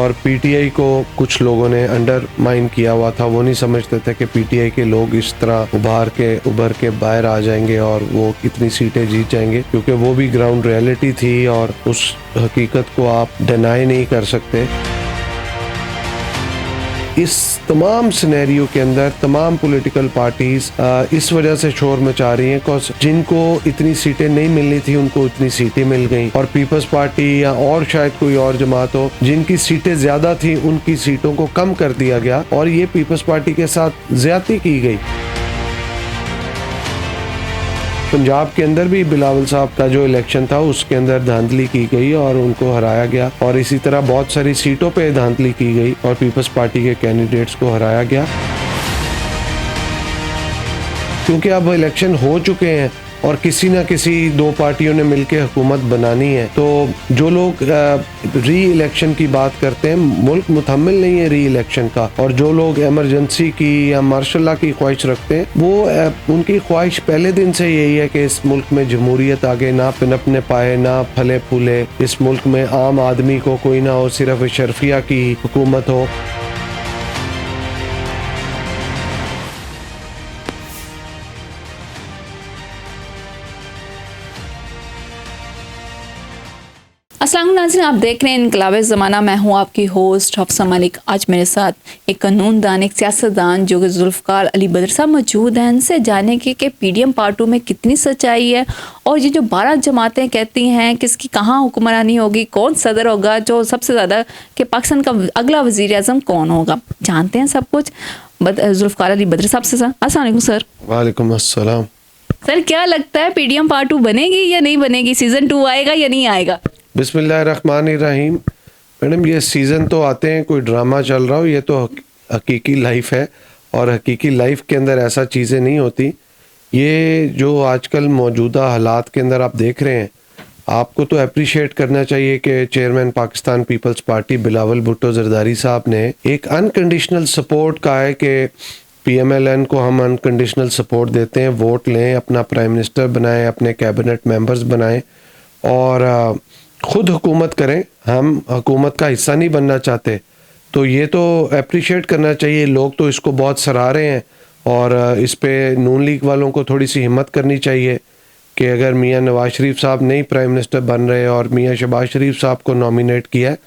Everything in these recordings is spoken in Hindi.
और पीटीआई को कुछ लोगों ने अंडरमाइन किया हुआ था। वो नहीं समझते थे कि पीटीआई के लोग इस तरह उभर के बाहर आ जाएंगे और वो कितनी सीटें जीत जाएंगे, क्योंकि वो भी ग्राउंड रियलिटी थी और उस हकीकत को आप डिनाई नहीं कर सकते। इस तमाम सिनेरियो के अंदर तमाम पॉलिटिकल पार्टीज इस वजह से शोर मचा रही हैं बिकॉज जिनको इतनी सीटें नहीं मिलनी थी उनको इतनी सीटें मिल गई, और पीपल्स पार्टी या और शायद कोई और जमात हो जिनकी सीटें ज्यादा थी उनकी सीटों को कम कर दिया गया और ये पीपल्स पार्टी के साथ ज्यादती की गई। पंजाब के अंदर भी बिलावल साहब का जो इलेक्शन था उसके अंदर धांधली की गई और उनको हराया गया, और इसी तरह बहुत सारी सीटों पे धांधली की गई और पीपल्स पार्टी के कैंडिडेट्स को हराया गया। क्योंकि अब इलेक्शन हो चुके हैं और किसी न किसी दो पार्टियों ने मिलकर हुकूमत बनानी है, तो जो लोग री इलेक्शन की बात करते हैं, मुल्क मुतहम्मिल नहीं है री इलेक्शन का, और जो लोग इमरजेंसी की या मार्शल लॉ की ख्वाहिश रखते हैं वो उनकी ख्वाहिश पहले दिन से यही है कि इस मुल्क में जमहूरियत आगे ना पनपने पाए, ना फले फूले, इस मुल्क में आम आदमी को कोई ना हो, सिर्फ अशरफिया की हुकूमत हो। अस्सलाम वालेकुम नाज़रीन, आप देख रहे हैं इनकलाब ज़माना। मैं हूं आपकी होस्ट हफ्सा मलिक। आज मेरे साथ एक कानूनदान, एक सियासतदान जो कि जुल्फ़कार अली बदर साहब मौजूद हैं। इनसे जानेंगे कि पीडीएम पार्टू में कितनी सच्चाई है और ये जो 12 जमातें कहती हैं किसकी कहाँ हुक्मरानी होगी, कौन सदर होगा, जो सबसे ज़्यादा कि पाकिस्तान का अगला वज़ीर आज़म कौन होगा, जानते हैं सब कुछ जुल्फ़कार अली बदर साहब से। अस्सलाम वालेकुम सर। वालेकुम अस्सलाम। सर, क्या लगता है पीडीएम पार्टू बनेगी या नहीं बनेगी? सीज़न 2 आएगा या नहीं आएगा? बिस्मिल्लाहिर्रहमानिर्रहीम। मैडम, ये सीज़न तो आते हैं, कोई ड्रामा चल रहा हो, ये तो हकीकी लाइफ है और हकीकी लाइफ के अंदर ऐसा चीज़ें नहीं होती। ये जो आजकल मौजूदा हालात के अंदर आप देख रहे हैं, आपको तो अप्रिशिएट करना चाहिए कि chairman Pakistan People's Party Bilawal Bhutto Zardari sahab ने एक अनकंडीशनल सपोर्ट कहा है कि PMLN को हम अनकंडीशनल सपोर्ट देते हैं, वोट लें, अपना प्राइम मिनिस्टर बनाएं, अपने कैबिनेट मेंबर्स बनाएं और खुद हुकूमत करें। हम हुकूमत का हिस्सा नहीं बनना चाहते, तो ये तो अप्रिशिएट करना चाहिए। लोग तो इसको बहुत सराह रहे हैं और इस पे नून लीग वालों को थोड़ी सी हिम्मत करनी चाहिए कि अगर मियां नवाज शरीफ साहब नहीं प्राइम मिनिस्टर बन रहे और मियां शहबाज शरीफ साहब को नॉमिनेट किया है,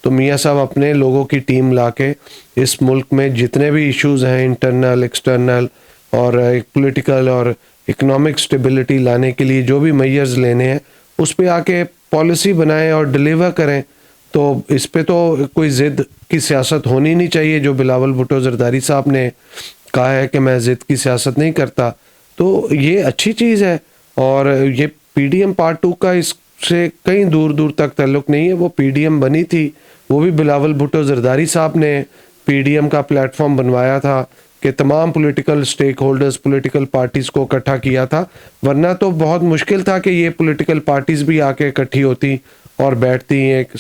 तो मियां साहब अपने लोगों की टीम ला के इस मुल्क में जितने भी इश्यूज़ हैं, इंटरनल एक्सटर्नल और एक पॉलिटिकल और इकोनॉमिक स्टेबिलिटी लाने के लिए जो भी मेजर्स लेने हैं उस पे आके पॉलिसी बनाएं और डिलीवर करें। तो इस पे तो कोई ज़िद की सियासत होनी नहीं चाहिए। जो बिलावल भुट्टो जरदारी साहब ने कहा है कि मैं ज़िद की सियासत नहीं करता, तो ये अच्छी चीज़ है। और ये पीडीएम पार्ट 2 का इससे कहीं दूर दूर तक ताल्लुक़ नहीं है। वो पीडीएम बनी थी, वो भी बिलावल भुट्टो जरदारी साहब ने पीडीएम का प्लेटफॉर्म बनवाया था कि तमाम political stakeholders, political parties को इकट्ठा किया था, वरना तो बहुत मुश्किल था कि ये पॉलिटिकल पार्टीज़ भी आके इकट्ठी होती और बैठती एक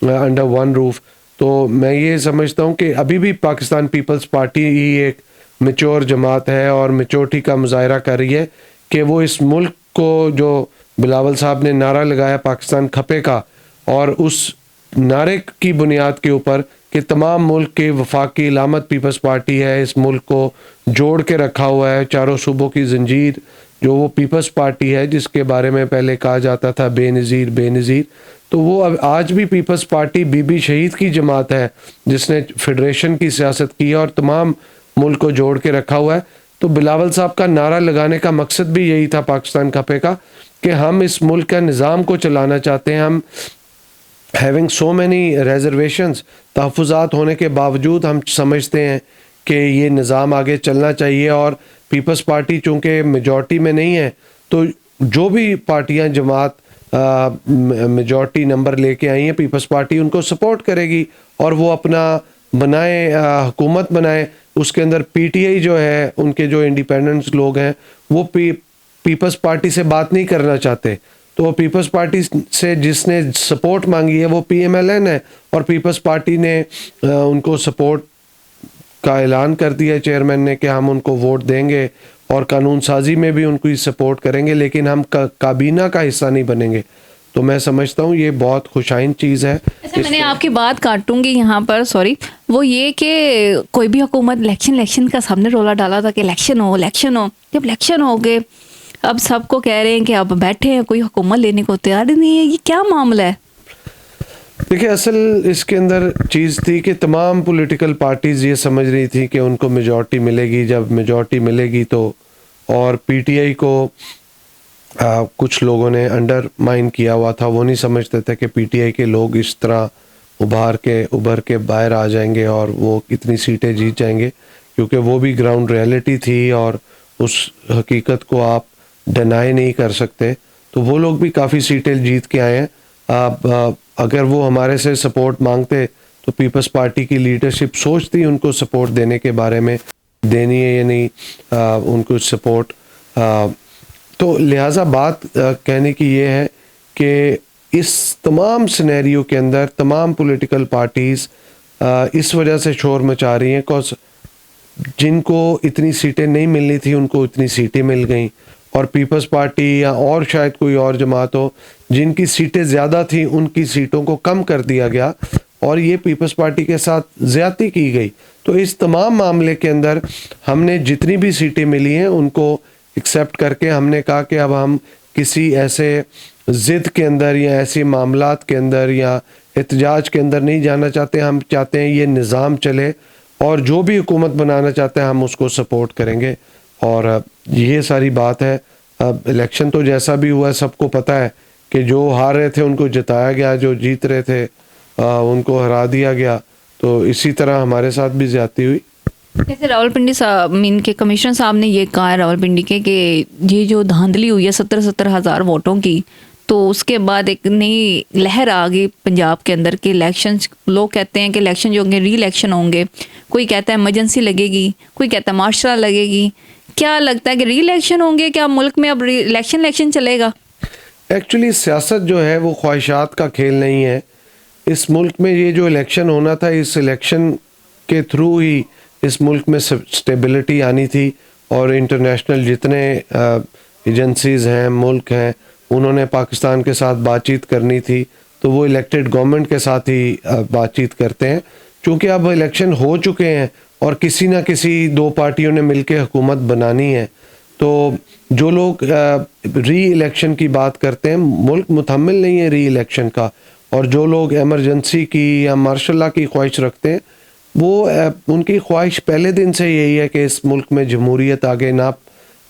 अंडर वन रूफ। तो मैं ये समझता हूँ कि अभी भी पाकिस्तान पीपल्स पार्टी ही एक मैच्योर जमात है और मैच्योरिटी का मुजाहरा कर रही है कि वो इस मुल्क को, जो बिलावल साहब ने नारा लगाया पाकिस्तान खपे का, और उस नारे की बुनियाद के ऊपर कि तमाम मुल्क के वफाकी इलामत पीपल्स पार्टी है, इस मुल्क को जोड़ के रखा हुआ है, चारों सूबों की जंजीर जो वो पीपल्स पार्टी है, जिसके बारे में पहले कहा जाता था बेनज़ीर बेनज़ीर, तो वो अब आज भी पीपल्स पार्टी बीबी शहीद की जमात है जिसने फेडरेशन की सियासत की है और तमाम मुल्क को जोड़ के रखा हुआ है। तो बिलावल साहब का नारा लगाने का मकसद भी यही था पाकिस्तान खपे का कि हम इस मुल्क का निज़ाम को चलाना चाहते हैं। हम हैविंग सो मैनी रेजर्वेशंस, तहफ़्फ़ुज़ात होने के बावजूद हम समझते हैं कि ये निज़ाम आगे चलना चाहिए। और पीपल्स पार्टी चूँकि मेजॉरिटी में नहीं है, तो जो भी पार्टियां जमात मेजॉरिटी नंबर लेके आई हैं, पीपल्स पार्टी उनको सपोर्ट करेगी और वो अपना बनाए, हुकूमत बनाए। उसके अंदर पीटीआई जो है, उनके जो इंडिपेंडेंट्स लोग हैं, वो पीपल्स पार्टी से बात नहीं करना चाहते। तो पीपल्स पार्टी से जिसने सपोर्ट मांगी है वो PMLN है, और पीपल्स पार्टी ने उनको सपोर्ट का ऐलान कर दिया चेयरमैन ने कि हम उनको वोट देंगे और कानून साजी में भी उनकी सपोर्ट करेंगे, लेकिन हम काबीना का हिस्सा नहीं बनेंगे। तो मैं समझता हूँ ये बहुत खुशाइन चीज़ है। अच्छा, मैंने आपकी बात काटूंगी यहाँ पर, सॉरी। वो ये कि कोई भी हुकूमत इलेक्शन का सामने रोला डाला था कि इलेक्शन हो। जब इलेक्शन हो गए, अब सबको कह रहे हैं कि अब बैठे हैं, कोई हुकूमत लेने को तैयार ही नहीं है। ये क्या मामला है? देखिए, असल इसके अंदर चीज़ थी कि तमाम पॉलिटिकल पार्टीज़ ये समझ रही थी कि उनको मेजॉरिटी मिलेगी। जब मेजॉरिटी मिलेगी तो, और पीटीआई को कुछ लोगों ने अंडरमाइन किया हुआ था। वो नहीं समझते थे कि पीटीआई के लोग इस तरह उभर के बाहर आ जाएंगे और वो कितनी सीटें जीत जाएंगे, क्योंकि वो भी ग्राउंड रियलिटी थी और उस हकीकत को आप डिनाई नहीं कर सकते। तो वो लोग भी काफ़ी सीटें जीत के आए हैं। अगर वो हमारे से सपोर्ट मांगते तो पीपल्स पार्टी की लीडरशिप सोचती उनको सपोर्ट देने के बारे में, देनी है या नहीं उनको सपोर्ट। तो लिहाजा बात कहने की ये है कि इस तमाम सिनेरियो के अंदर तमाम पॉलिटिकल पार्टीज़ इस वजह से शोर मचा रही हैं बिकॉज जिनको इतनी सीटें नहीं मिलनी थी उनको इतनी सीटें मिल गई, और पीपल्स पार्टी या और शायद कोई और जमात हो जिनकी सीटें ज़्यादा थी उनकी सीटों को कम कर दिया गया और ये पीपल्स पार्टी के साथ ज़्यादती की गई। तो इस तमाम मामले के अंदर हमने जितनी भी सीटें मिली हैं उनको एक्सेप्ट करके हमने कहा कि अब हम किसी ऐसे ज़िद के अंदर या ऐसे मामलात के अंदर या एहतजाज के अंदर नहीं जाना चाहते। हम चाहते हैं ये निज़ाम चले और जो भी हुकूमत बनाना चाहते हैं हम उसको सपोर्ट करेंगे। और ये सारी बात है। अब इलेक्शन तो जैसा भी हुआ सबको पता है कि जो हार रहे थे उनको जिताया गया, जो जीत रहे थे उनको हरा दिया गया। तो इसी तरह हमारे साथ भी ज्यादती हुई। जैसे रावलपिंडी साहब, मीन के कमिश्नर साहब ने ये कहा है रावलपिंडी के कि ये जो धांधली हुई है 17 हज़ार वोटों की, तो उसके बाद एक नई लहर आ गई पंजाब के अंदर के इलेक्शन। लोग कहते हैं कि इलेक्शन जो होंगे री इलेक्शन होंगे, कोई कहता है इमरजेंसी लगेगी, कोई कहता है मार्शल लगेगी। क्या लगता है कि री इलेक्शन होंगे? क्या मुल्क में अब इलेक्शन चलेगा? एक्चुअली सियासत जो है वो ख्वाहिशात का खेल नहीं है। इस मुल्क में ये जो इलेक्शन होना था, इस इलेक्शन के थ्रू ही इस मुल्क में स्टेबिलिटी आनी थी और इंटरनेशनल जितने एजेंसीज़ हैं, मुल्क हैं, उन्होंने पाकिस्तान के साथ बातचीत करनी थी। तो वो इलेक्टेड गवर्नमेंट के साथ ही बातचीत करते हैं। क्योंकि अब इलेक्शन हो चुके हैं और किसी ना किसी दो पार्टियों ने मिलकर हुकूमत बनानी है, तो जो लोग री इलेक्शन की बात करते हैं, मुल्क मुतहम्मिल नहीं है री इलेक्शन का। और जो लोग एमरजेंसी की या मार्शल लॉ की ख्वाहिश रखते हैं, वो उनकी ख्वाहिश पहले दिन से यही है कि इस मुल्क में जमहूरियत आगे ना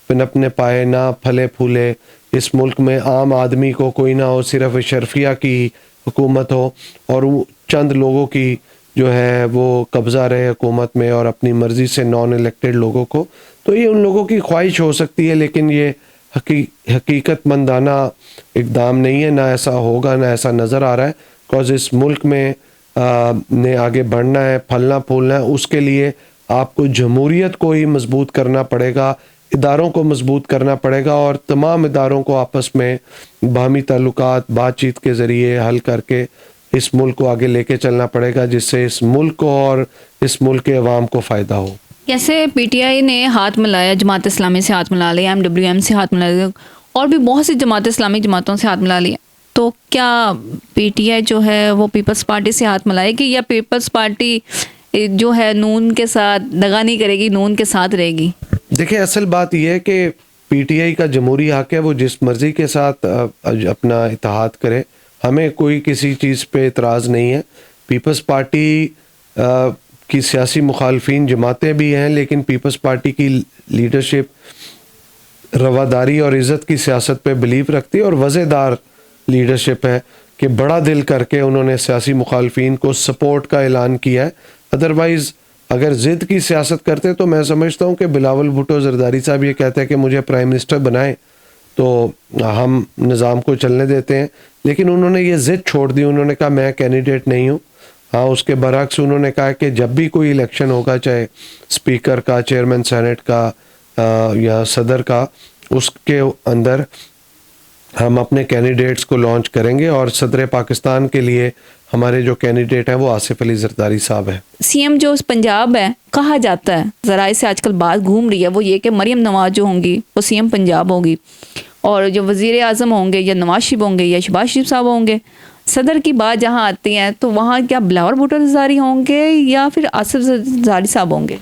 पनपने पाए, ना फले फूले। इस मुल्क में आम आदमी को कोई ना हो, सिर्फ अशरफिया की हुकूमत हो और चंद लोगों की जो है वो कब्ज़ा रहे हुकूमत में और अपनी मर्ज़ी से नॉन इलेक्टेड लोगों को। तो ये उन लोगों की ख्वाहिश हो सकती है, लेकिन ये हकीकतमंदाना इक़दाम नहीं है। ना ऐसा होगा, ना ऐसा नज़र आ रहा है। बिकॉज़ इस मुल्क में ने आगे बढ़ना है, फलना फूलना है, उसके लिए आपको जमहूरियत को ही मजबूत करना पड़ेगा, इदारों को मजबूत करना पड़ेगा और तमाम इदारों को आपस में बाहमी ताल्लुकात बातचीत के ज़रिए हल करके इस मुल्क को आगे लेके चलना पड़ेगा, जिससे इस मुल्क को और इस मुल्क के अवाम को फ़ायदा हो। जैसे पीटीआई ने हाथ मिलाया, जमात इस्लामी से हाथ मिला लिया, एमडब्ल्यूएम से हाथ मिला लिया और भी बहुत सी जमात इस्लामी जमातों से हाथ मिला लिया, तो क्या पीटीआई जो है वो पीपल्स पार्टी से हाथ मिलाएगी या पीपल्स पार्टी जो है नून के साथ दगा नहीं करेगी, नून के साथ रहेगी? देखिए, असल बात यह है कि पीटीआई का जमहूरी हक है, वो जिस मर्ज़ी के साथ अपना इत्तेहाद करे। हमें कोई किसी चीज़ पे इतराज़ नहीं है। पीपल्स पार्टी की सियासी मुखालफिन जमातें भी हैं, लेकिन पीपल्स पार्टी की लीडरशिप रवादारी और इज़्ज़त की सियासत पे बिलीव रखती है और वज़ेदार लीडरशिप है कि बड़ा दिल करके उन्होंने सियासी मुखालफिन को सपोर्ट का ऐलान किया है। अदरवाइज़ अगर ज़िद की सियासत करते तो मैं समझता हूँ कि बिलावल भुट्टो ज़रदारी साहब ये कहते हैं कि मुझे प्राइम मिनिस्टर बनाएं तो हम निज़ाम को चलने देते हैं, लेकिन उन्होंने ये ज़िद छोड़ दी। उन्होंने कहा मैं कैंडिडेट नहीं हूँ। हाँ, उसके बरअक्स उन्होंने कहा कि जब भी कोई इलेक्शन होगा, चाहे स्पीकर का, चेयरमैन सेनेट का या सदर का, उसके अंदर हम अपने कैंडिडेट्स को लॉन्च करेंगे और सदर पाकिस्तान के लिए हमारे जो कैंडिडेट हैं वो आसिफ अली जरदारी साहब हैं। सीएम जो पंजाब है, कहा जाता है, ज़राए से आजकल बात घूम रही है, वो ये कि मरियम नवाज जो होंगी वो सीएम पंजाब होगी। और जो वज़ीर आज़म होंगे या नवाज शरीफ होंगे या शहबाज शरीफ साहब होंगे, सदर की बात जहाँ आती है तो वहाँ क्या बिलावल भुट्टो ज़रदारी होंगे या फिर आसिफ ज़रदारी साहब होंगे?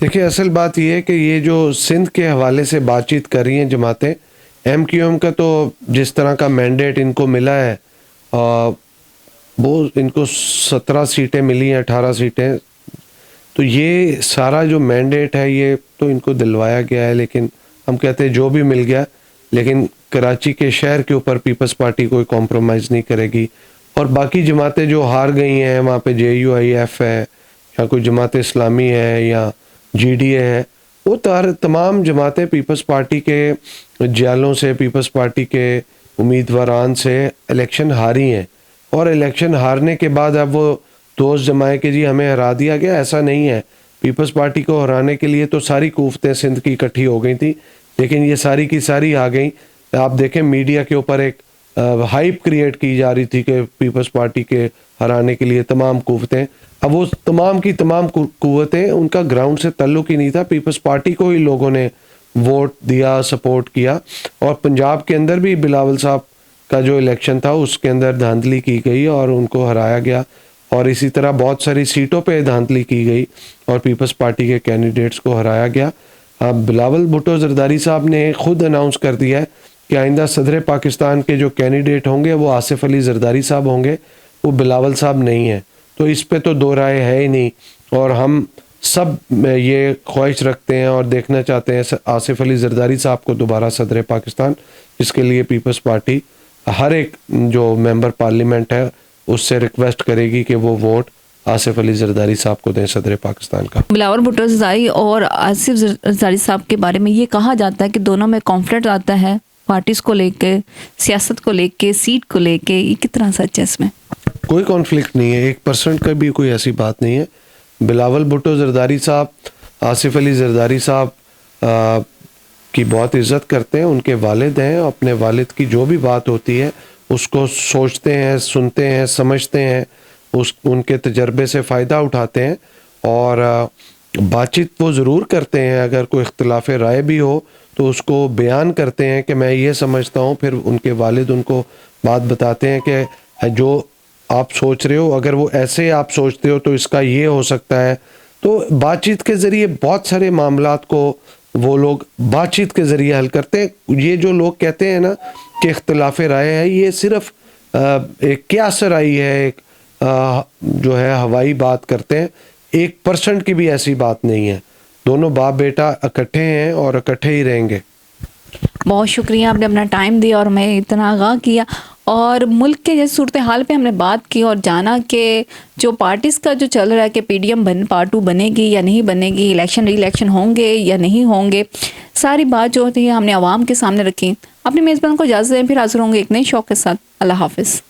देखिए, असल बात यह है कि ये जो सिंध के हवाले से बातचीत कर रही हैं जमातें, MQM का तो जिस तरह का मैंडेट इनको मिला है, वो इनको 17 सीटें मिली हैं, 18 सीटें, तो ये सारा जो मैंडेट है ये तो इनको दिलवाया गया है। लेकिन हम कहते हैं जो भी मिल गया, लेकिन कराची के शहर के ऊपर पीपल्स पार्टी कोई कॉम्प्रोमाइज़ नहीं करेगी। और बाकी जमातें जो हार गई हैं, वहाँ पे JUIF है या कोई जमात इस्लामी है या GDA है, वो तमाम जमातें पीपल्स पार्टी के जालों से, पीपल्स पार्टी के उम्मीदवारान से इलेक्शन हारी हैं। और इलेक्शन हारने के बाद अब वो दोस्त जमाए कि जी हमें हरा दिया गया, ऐसा नहीं है। पीपल्स पार्टी को हराने के लिए तो सारी कुव्वतें सिंध की इकट्ठी हो गई थी, लेकिन ये सारी की सारी आ गई। आप देखें मीडिया के ऊपर एक हाइप क्रिएट की जा रही थी कि पीपल्स पार्टी के हराने के लिए तमाम कुव्वतें, अब वो तमाम की तमाम कुव्वतें, उनका ग्राउंड से ताल्लुक ही नहीं था। पीपल्स पार्टी को ही लोगों ने वोट दिया, सपोर्ट किया। और पंजाब के अंदर भी बिलावल साहब का जो इलेक्शन था उसके अंदर धांधली की गई और उनको हराया गया। और इसी तरह बहुत सारी सीटों पे धांधली की गई और पीपल्स पार्टी के कैंडिडेट्स को हराया गया। अब बिलावल भुट्टो ज़रदारी साहब ने खुद अनाउंस कर दिया है कि आइंदा सदर पाकिस्तान के जो कैंडिडेट होंगे वो आसिफ अली ज़रदारी साहब होंगे, वो बिलावल साहब नहीं है। तो इस पे तो दो राय है ही नहीं। और हम सब ये ख्वाहिश रखते हैं और देखना चाहते हैं आसिफ अली ज़रदारी साहब को दोबारा सदर पाकिस्तान, जिसके लिए पीपल्स पार्टी हर एक जो मेंबर पार्लियामेंट है उससे रिक्वेस्ट करेगी कि वो वोट आसिफ अली ज़रदारी साहब को दें सदर पाकिस्तान का। बिलावल भुट्टो ज़रदारी और आसिफ ज़रदारी साहब के बारे में ये कहा जाता है कि दोनों में कॉन्फ्लिक्ट आता है, पार्टीज़ को लेके, सियासत को लेके, सीट को लेके। ये कितना सच है इसमें? कोई कॉन्फ्लिक्ट नहीं है, 1% का भी कोई ऐसी बात नहीं है। बिलावल भुट्टो ज़रदारी साहब आसिफ अली ज़रदारी साहब की बहुत इज़्ज़त करते हैं, उनके वालिद हैं। अपने वालिद की जो भी बात होती है उसको सोचते हैं, सुनते हैं, समझते हैं, उनके तजर्बे से फ़ायदा उठाते हैं और बातचीत वो ज़रूर करते हैं। अगर कोई इख्तिलाफ राय भी हो तो उसको बयान करते हैं कि मैं ये समझता हूँ, फिर उनके वालिद उनको बात बताते हैं कि जो आप सोच रहे हो, अगर वो ऐसे आप सोचते हो तो इसका ये हो सकता है। तो बातचीत के ज़रिए बहुत सारे मामलात को वो लोग बातचीत के ज़रिए हल करते हैं। ये जो लोग कहते हैं ना कि इख्तिलाफ राय है, ये सिर्फ एक क्यास राय है, एक जो है हवाई बात करते हैं। 1% की भी ऐसी बात नहीं है। दोनों बाप बेटा इकट्ठे हैं और इकट्ठे ही रहेंगे। बहुत शुक्रिया, आपने अपना टाइम दिया और मैं इतना आगाह किया और मुल्क के जैसे सूरत हाल पे हमने बात की और जाना कि जो पार्टीज़ का जो चल रहा है कि PDM पार्ट 2 बनेगी या नहीं बनेगी, इलेक्शन री इलेक्शन होंगे या नहीं होंगे, सारी बात जो होती है हमने आवाम के सामने रखी। अपने मेज़बान को इजाज़त दें, फिर हाज़िर होंगे एक नए शौक़ के साथ। अल्लाह हाफ़िज़।